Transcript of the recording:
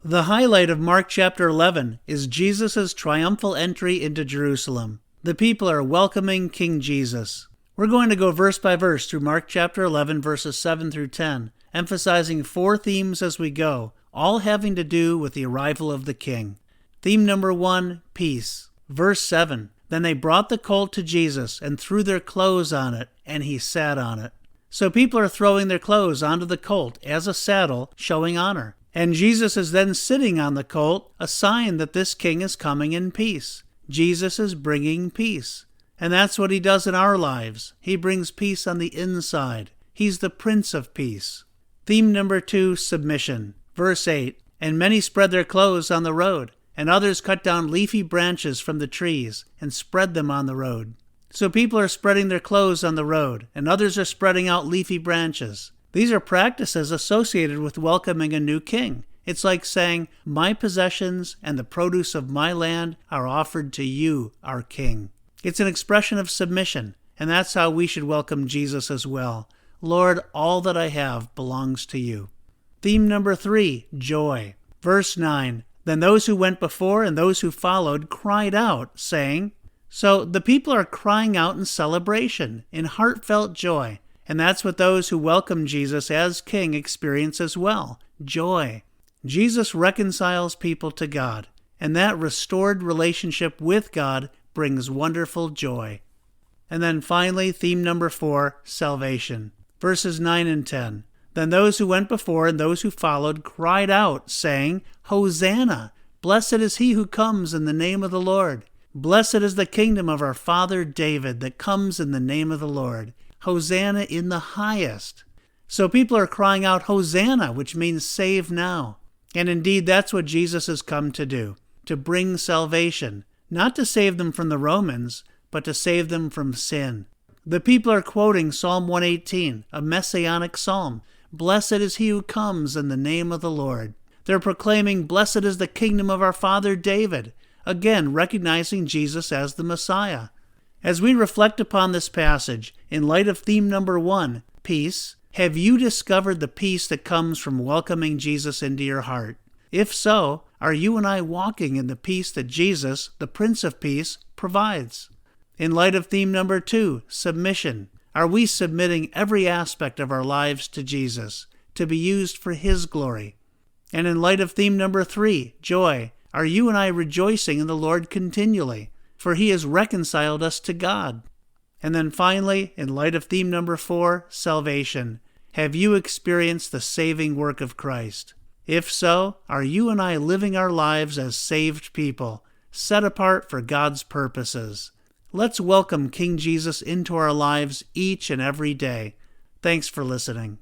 The highlight of Mark chapter 11 is Jesus' triumphal entry into Jerusalem. The people are welcoming King Jesus. We're going to go verse by verse through Mark chapter 11, verses 7 through 10, emphasizing 4 themes as we go, all having to do with the arrival of the King. Theme number 1, peace. Verse 7, then they brought the colt to Jesus and threw their clothes on it, and he sat on it. So people are throwing their clothes onto the colt as a saddle, showing honor. And Jesus is then sitting on the colt, a sign that this king is coming in peace. Jesus is bringing peace. And that's what he does in our lives. He brings peace on the inside. He's the Prince of Peace. Theme number 2, submission. Verse 8, and many spread their clothes on the road, and others cut down leafy branches from the trees and spread them on the road. So people are spreading their clothes on the road, and others are spreading out leafy branches. These are practices associated with welcoming a new king. It's like saying, my possessions and the produce of my land are offered to you, our king. It's an expression of submission, and that's how we should welcome Jesus as well. Lord, all that I have belongs to you. Theme number 3, joy. Verse 9, then those who went before and those who followed cried out, saying, so the people are crying out in celebration, in heartfelt joy. And that's what those who welcome Jesus as King experience as well, joy. Jesus reconciles people to God, and that restored relationship with God brings wonderful joy. And then finally, theme number 4, salvation. Verses 9 and 10. Then those who went before and those who followed cried out, saying, Hosanna! Blessed is he who comes in the name of the Lord. Blessed is the kingdom of our father David that comes in the name of the Lord. Hosanna in the highest. So people are crying out, Hosanna, which means save now. And indeed, that's what Jesus has come to do, to bring salvation, not to save them from the Romans, but to save them from sin. The people are quoting Psalm 118, a messianic psalm. Blessed is he who comes in the name of the Lord. They're proclaiming, blessed is the kingdom of our father David, again recognizing Jesus as the Messiah. As we reflect upon this passage, in light of theme number 1, peace, have you discovered the peace that comes from welcoming Jesus into your heart? If so, are you and I walking in the peace that Jesus, the Prince of Peace, provides? In light of theme number 2, submission, are we submitting every aspect of our lives to Jesus, to be used for his glory? And in light of theme number 3, joy, are you and I rejoicing in the Lord continually? For he has reconciled us to God. And then finally, in light of theme number 4, salvation, have you experienced the saving work of Christ? If so, are you and I living our lives as saved people, set apart for God's purposes? Let's welcome King Jesus into our lives each and every day. Thanks for listening.